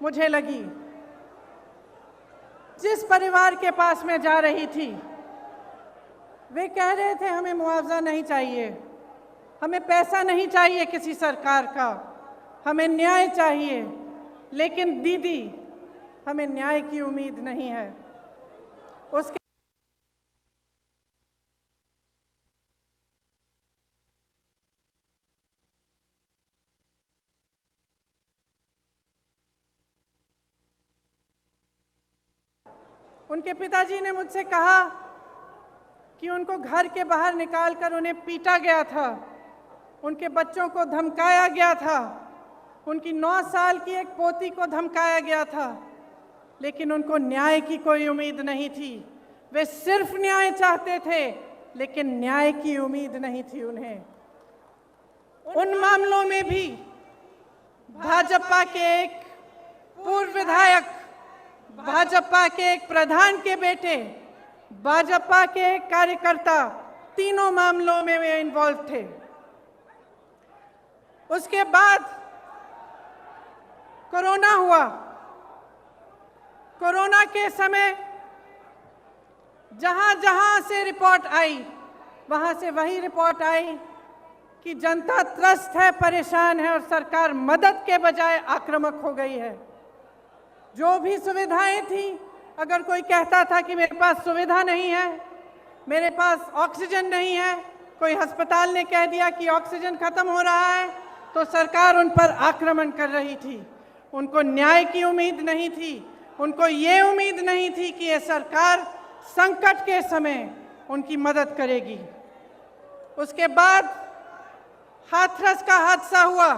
मुझे लगी। जिस परिवार के पास मैं जा रही थी, वे कह रहे थे हमें मुआवजा नहीं चाहिए, हमें पैसा नहीं चाहिए किसी सरकार का, हमें न्याय चाहिए। लेकिन दीदी, हमें न्याय की उम्मीद नहीं है। उसके उनके पिताजी ने मुझसे कहा कि उनको घर के बाहर निकालकर उन्हें पीटा गया था, उनके बच्चों को धमकाया गया था, उनकी 9 साल की एक पोती को धमकाया गया था, लेकिन उनको न्याय की कोई उम्मीद नहीं थी। वे सिर्फ न्याय चाहते थे, लेकिन न्याय की उम्मीद नहीं थी उन्हें। उन मामलों में भी भाजपा के एक पूर्व विधायक, भाजपा के एक प्रधान के बेटे, भाजपा के एक कार्यकर्ता, तीनों मामलों में वे इन्वॉल्व थे। उसके बाद कोरोना हुआ। कोरोना के समय जहां जहां से रिपोर्ट आई, वहां से वही रिपोर्ट आई कि जनता त्रस्त है, परेशान है और सरकार मदद के बजाय आक्रामक हो गई है। जो भी सुविधाएं थी, अगर कोई कहता था कि मेरे पास सुविधा नहीं है, मेरे पास ऑक्सीजन नहीं है, कोई अस्पताल ने कह दिया कि ऑक्सीजन खत्म हो रहा है, तो सरकार उन पर आक्रमण कर रही थी। उनको न्याय की उम्मीद नहीं थी, उनको ये उम्मीद नहीं थी कि ये सरकार संकट के समय उनकी मदद करेगी। उसके बाद हाथरस का हादसा हुआ,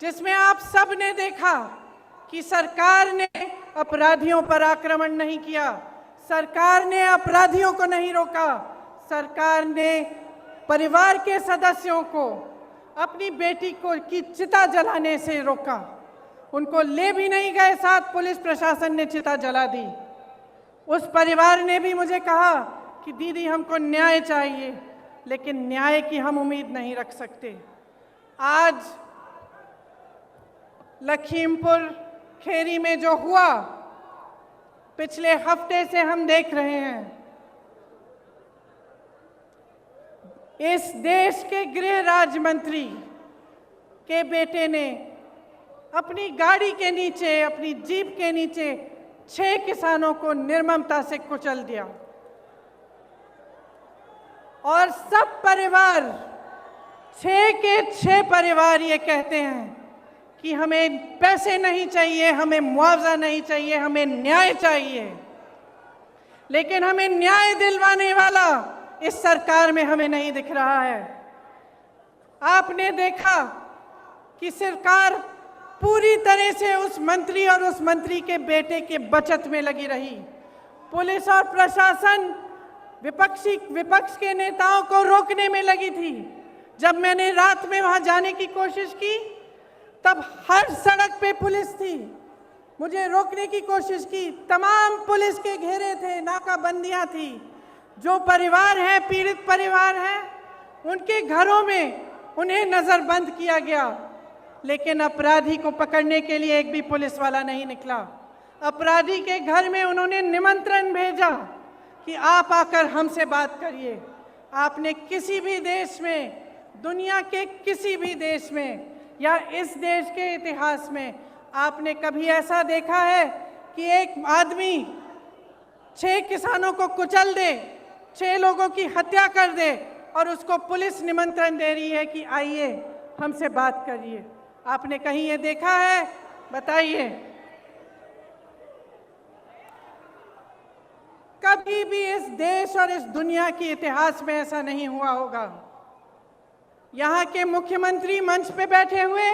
जिसमें आप सब ने देखा कि सरकार ने अपराधियों पर आक्रमण नहीं किया, सरकार ने अपराधियों को नहीं रोका, सरकार ने परिवार के सदस्यों को अपनी बेटी को की चिता जलाने से रोका। उनको ले भी नहीं गए साथ, पुलिस प्रशासन ने चिता जला दी। उस परिवार ने भी मुझे कहा कि दीदी हमको न्याय चाहिए, लेकिन न्याय की हम उम्मीद नहीं रख सकते। आज लखीमपुर खेरी में जो हुआ, पिछले हफ्ते से हम देख रहे हैं। इस देश के गृह राज्य मंत्री के बेटे ने अपनी गाड़ी के नीचे, अपनी जीप के नीचे 6 किसानों को निर्ममता से कुचल दिया और सब परिवार, 6 के 6 परिवार ये कहते हैं कि हमें पैसे नहीं चाहिए, हमें मुआवजा नहीं चाहिए, हमें न्याय चाहिए। लेकिन हमें न्याय दिलवाने वाला इस सरकार में हमें नहीं दिख रहा है। आपने देखा कि सरकार पूरी तरह से उस मंत्री और उस मंत्री के बेटे के बचत में लगी रही। पुलिस और प्रशासन विपक्ष के नेताओं को रोकने में लगी थी। जब मैंने रात में वहां जाने की कोशिश की, तब हर सड़क पे पुलिस थी, मुझे रोकने की कोशिश की, तमाम पुलिस के घेरे थे, नाकाबंदियां थी। जो परिवार है, पीड़ित परिवार है, उनके घरों में उन्हें नजरबंद किया गया, लेकिन अपराधी को पकड़ने के लिए एक भी पुलिस वाला नहीं निकला। अपराधी के घर में उन्होंने निमंत्रण भेजा कि आप आकर हमसे बात करिए। आपने किसी भी देश में, दुनिया के किसी भी देश में या इस देश के इतिहास में आपने कभी ऐसा देखा है कि एक आदमी 6 किसानों को कुचल दे, 6 लोगों की हत्या कर दे और उसको पुलिस निमंत्रण दे रही है कि आइए हमसे बात करिए? आपने कहीं ये देखा है? बताइए। कभी भी इस देश और इस दुनिया के इतिहास में ऐसा नहीं हुआ होगा। यहाँ के मुख्यमंत्री मंच पे बैठे हुए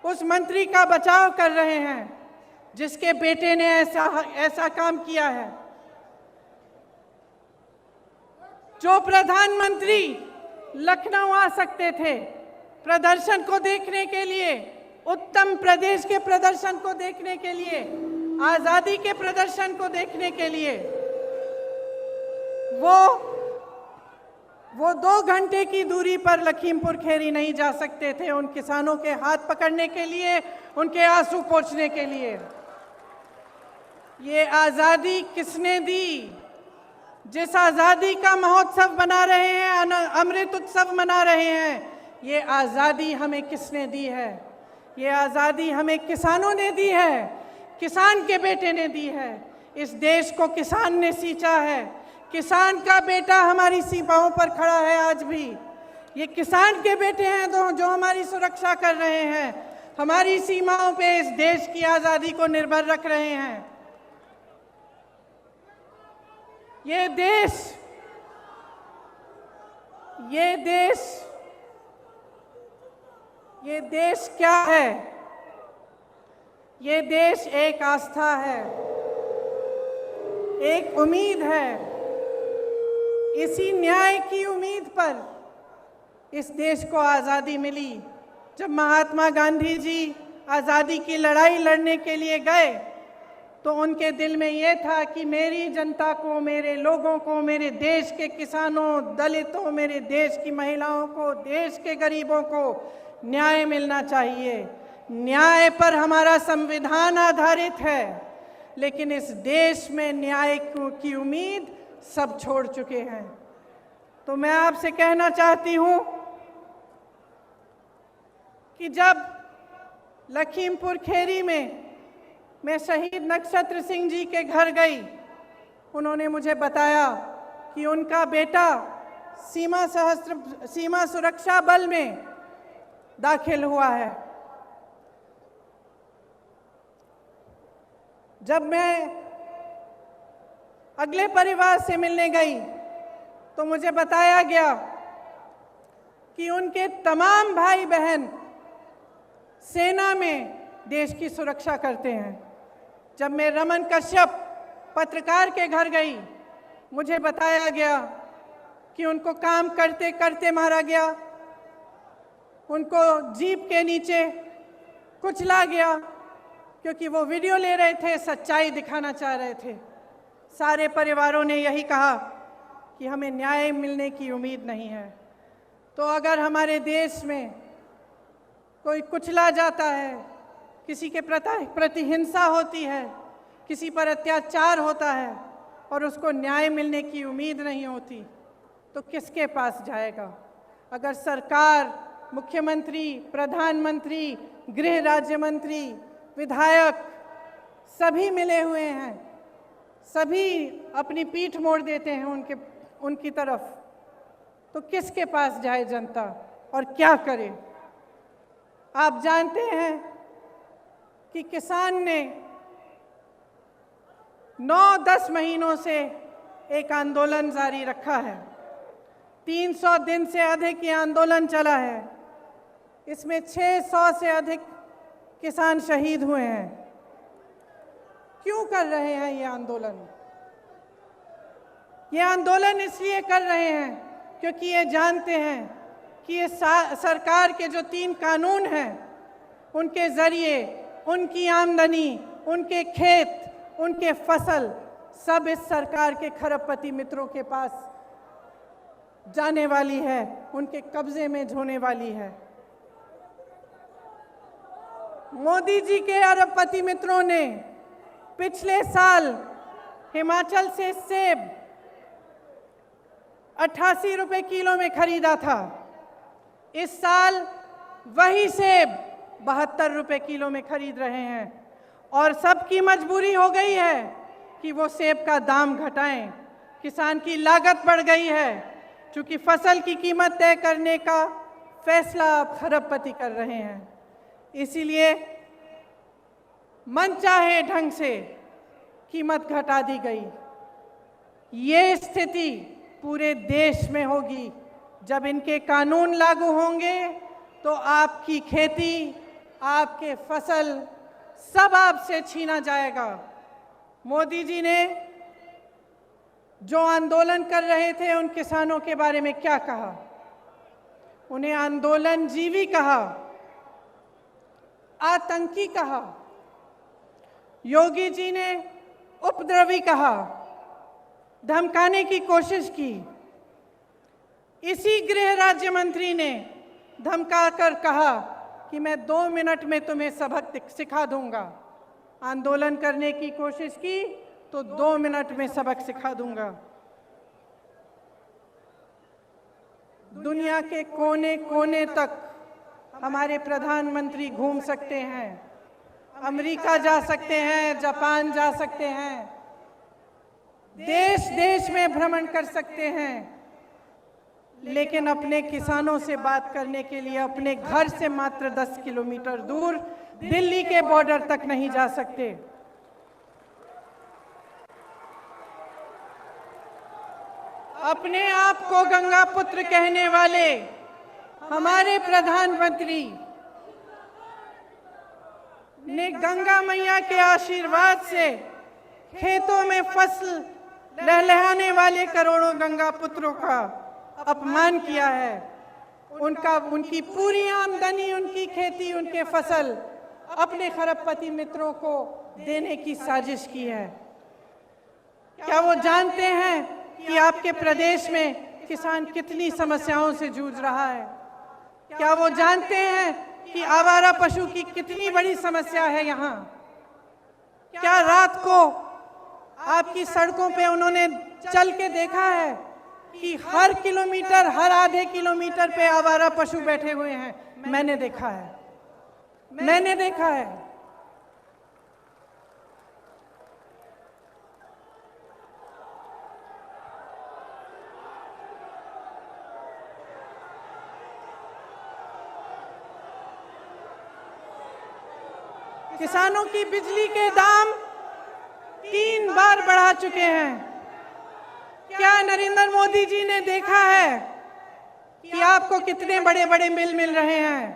उस मंत्री का बचाव कर रहे हैं जिसके बेटे ने ऐसा काम किया है। जो प्रधानमंत्री लखनऊ आ सकते थे प्रदर्शन को देखने के लिए, उत्तर प्रदेश के प्रदर्शन को देखने के लिए, आजादी के प्रदर्शन को देखने के लिए, वो 2 घंटे की दूरी पर लखीमपुर खेरी नहीं जा सकते थे उन किसानों के हाथ पकड़ने के लिए, उनके आंसू पोंछने के लिए। ये आज़ादी किसने दी? जिस आज़ादी का महोत्सव मना रहे हैं, अमृत उत्सव मना रहे हैं, ये आज़ादी हमें किसने दी है? ये आज़ादी हमें किसानों ने दी है, किसान के बेटे ने दी है। इस देश को किसान ने सींचा है, किसान का बेटा हमारी सीमाओं पर खड़ा है आज भी। ये किसान के बेटे हैं जो हमारी सुरक्षा कर रहे हैं, हमारी सीमाओं पे इस देश की आज़ादी को निर्भर रख रहे हैं। ये देश क्या है? ये देश एक आस्था है, एक उम्मीद है। इसी न्याय की उम्मीद पर इस देश को आज़ादी मिली। जब महात्मा गांधी जी आज़ादी की लड़ाई लड़ने के लिए गए तो उनके दिल में ये था कि मेरी जनता को, मेरे लोगों को, मेरे देश के किसानों, दलितों, मेरे देश की महिलाओं को, देश के गरीबों को न्याय मिलना चाहिए। न्याय पर हमारा संविधान आधारित है, लेकिन इस देश में न्याय की उम्मीद सब छोड़ चुके हैं। तो मैं आपसे कहना चाहती हूं कि जब लखीमपुर खेरी में मैं शहीद नक्षत्र सिंह जी के घर गई, उन्होंने मुझे बताया कि उनका बेटा सीमा सुरक्षा बल में दाखिल हुआ है। जब मैं अगले परिवार से मिलने गई तो मुझे बताया गया कि उनके तमाम भाई बहन सेना में देश की सुरक्षा करते हैं। जब मैं रमन कश्यप पत्रकार के घर गई, मुझे बताया गया कि उनको काम करते करते मारा गया, उनको जीप के नीचे कुचला गया क्योंकि वो वीडियो ले रहे थे, सच्चाई दिखाना चाह रहे थे। सारे परिवारों ने यही कहा कि हमें न्याय मिलने की उम्मीद नहीं है। तो अगर हमारे देश में कोई कुचला जाता है, किसी के प्रति हिंसा होती है, किसी पर अत्याचार होता है और उसको न्याय मिलने की उम्मीद नहीं होती, तो किसके पास जाएगा? अगर सरकार, मुख्यमंत्री, प्रधानमंत्री, गृह राज्य मंत्री, विधायक सभी मिले हुए हैं, सभी अपनी पीठ मोड़ देते हैं उनकी तरफ, तो किसके पास जाए जनता और क्या करे? आप जानते हैं कि किसान ने 9-10 महीनों से एक आंदोलन जारी रखा है। 300 दिन से अधिक ये आंदोलन चला है। इसमें 600 से अधिक किसान शहीद हुए हैं। क्यों कर रहे हैं ये आंदोलन? ये आंदोलन इसलिए कर रहे हैं क्योंकि ये जानते हैं कि ये सरकार के जो 3 कानून हैं, उनके ज़रिए उनकी आमदनी, उनके खेत, उनके फसल सब इस सरकार के खरबपति मित्रों के पास जाने वाली है, उनके कब्जे में होने वाली है। मोदी जी के अरबपति मित्रों ने पिछले साल हिमाचल से सेब 88 रुपए किलो में खरीदा था। इस साल वही सेब 72 रुपए किलो में खरीद रहे हैं और सबकी मजबूरी हो गई है कि वो सेब का दाम घटाएं। किसान की लागत बढ़ गई है, क्योंकि फसल की कीमत तय करने का फैसला आप खरबपति कर रहे हैं। इसीलिए मनचाहे ढंग से कीमत घटा दी गई। ये स्थिति पूरे देश में होगी। जब इनके कानून लागू होंगे तो आपकी खेती, आपके फसल सब आपसे छीना जाएगा। मोदी जी ने जो आंदोलन कर रहे थे उन किसानों के बारे में क्या कहा? उन्हें आंदोलनजीवी कहा, आतंकी कहा, योगी जी ने उपद्रवी कहा, धमकाने की कोशिश की। इसी गृह राज्य मंत्री ने धमकाकर कहा कि मैं 2 मिनट में तुम्हें सबक सिखा दूंगा। आंदोलन करने की कोशिश की तो 2 मिनट में सबक सिखा दूंगा। दुनिया के कोने कोने तक हमारे प्रधानमंत्री घूम सकते हैं, अमेरिका जा सकते हैं, जापान जा सकते हैं, देश देश में भ्रमण कर सकते हैं, लेकिन अपने किसानों से बात करने के लिए अपने घर से मात्र 10 किलोमीटर दूर दिल्ली के बॉर्डर तक नहीं जा सकते। अपने आप को गंगा पुत्र कहने वाले हमारे प्रधानमंत्री ने गंगा मैया के आशीर्वाद से खेतों में फसल लहलहाने वाले करोड़ों गंगा पुत्रों का अपमान किया है। उनकी पूरी आमदनी, उनकी खेती, उनके फसल अपने खरबपति मित्रों को देने की साजिश की है। क्या वो जानते हैं कि आपके प्रदेश में किसान कितनी समस्याओं से जूझ रहा है? क्या वो जानते हैं कि आवारा पशु की कितनी बड़ी समस्या है यहाँ? क्या रात को आपकी सड़कों पे उन्होंने चल के देखा है कि हर किलोमीटर, हर आधे किलोमीटर पे आवारा पशु बैठे हुए हैं? मैंने देखा है, मैंने देखा है। किसानों की बिजली के दाम 3 बार बढ़ा चुके हैं। क्या नरेंद्र मोदी जी ने देखा है कि आपको कितने बड़े बड़े बिल मिल रहे हैं?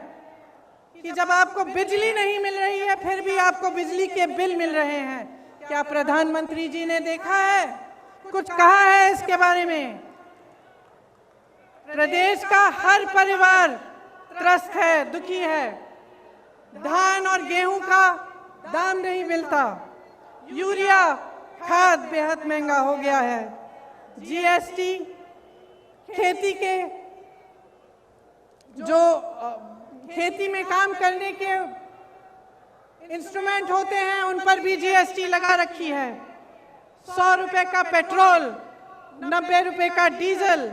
कि जब आपको बिजली नहीं मिल रही है फिर भी आपको बिजली के बिल मिल रहे हैं। क्या प्रधानमंत्री जी ने देखा है, कुछ कहा है इसके बारे में? प्रदेश का हर परिवार त्रस्त है, दुखी है। धान और गेहूं का दाम नहीं मिलता, यूरिया खाद बेहद महंगा हो गया है, जीएसटी, खेती के जो खेती में काम करने के इंस्ट्रूमेंट होते हैं उन पर भी जीएसटी लगा रखी है। 100 रुपए का पेट्रोल, 90 रुपए का डीजल,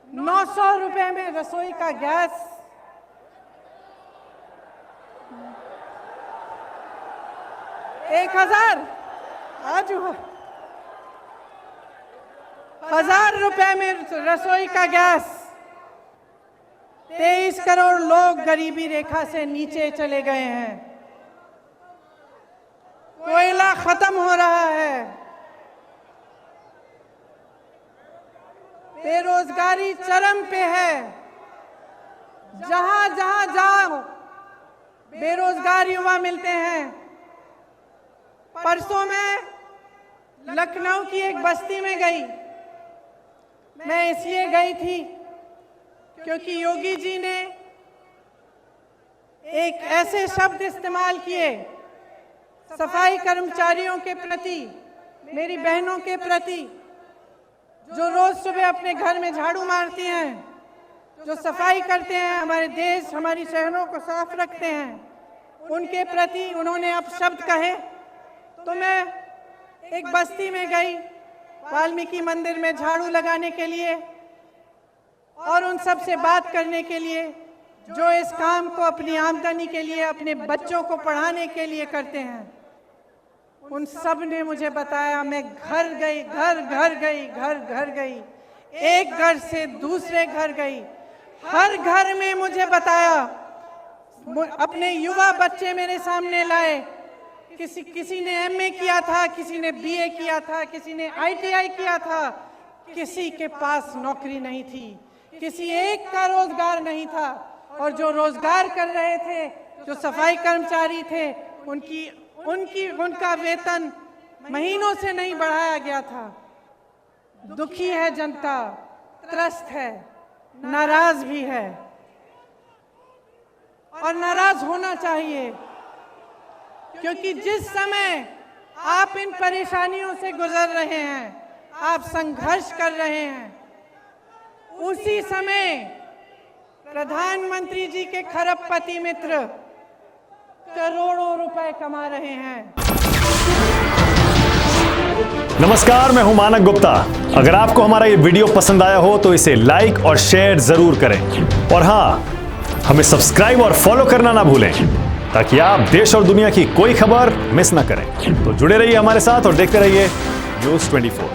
900 रुपए में रसोई का गैस, 1000 आज 1000 रुपए में रसोई का गैस। 23 करोड़ लोग गरीबी रेखा से नीचे चले गए हैं। कोयला खत्म हो रहा है। बेरोजगारी चरम पे है। जहां जहां जाओ बेरोजगार युवा मिलते हैं। परसों मैं लखनऊ की एक बस्ती में गई। मैं इसलिए गई थी क्योंकि योगी जी ने एक ऐसे शब्द इस्तेमाल किए सफाई कर्मचारियों के प्रति, मेरी बहनों के प्रति, जो रोज सुबह अपने घर में झाड़ू मारती हैं, जो सफाई करते हैं, हमारे देश, हमारी शहरों को साफ रखते हैं, उनके प्रति उन्होंने अब शब्द कहे। तो मैं एक बस्ती में गई वाल्मीकि मंदिर में झाड़ू लगाने के लिए और उन सब से बात करने के लिए जो इस काम को अपनी आमदनी के लिए, अपने बच्चों को पढ़ाने के लिए करते हैं। उन सब ने मुझे बताया, मैं घर गई, घर घर गई, घर घर गई, एक घर से दूसरे घर गई, हर घर में मुझे बताया, अपने युवा बच्चे मेरे सामने लाए। किसी ने एमए किया था, किसी ने बीए किया था, किसी ने आईटीआई किया था, किसी के पास नौकरी नहीं थी, किसी एक का रोजगार नहीं था। और जो रोजगार कर रहे थे, जो सफाई कर्मचारी थे, उनका वेतन महीनों से नहीं बढ़ाया गया था। दुखी है जनता, त्रस्त है, नाराज भी है और नाराज होना चाहिए, क्योंकि जिस समय आप इन परेशानियों से गुजर रहे हैं, आप संघर्ष कर रहे हैं, उसी समय प्रधानमंत्री जी के खरबपति मित्र करोड़ों रुपए कमा रहे हैं। नमस्कार, मैं हूं मानक गुप्ता। अगर आपको हमारा ये वीडियो पसंद आया हो तो इसे लाइक और शेयर जरूर करें, और हां, हमें सब्सक्राइब और फॉलो करना ना भूलें ताकि आप देश और दुनिया की कोई खबर मिस ना करें। तो जुड़े रहिए हमारे साथ और देखते रहिए न्यूज़ 24।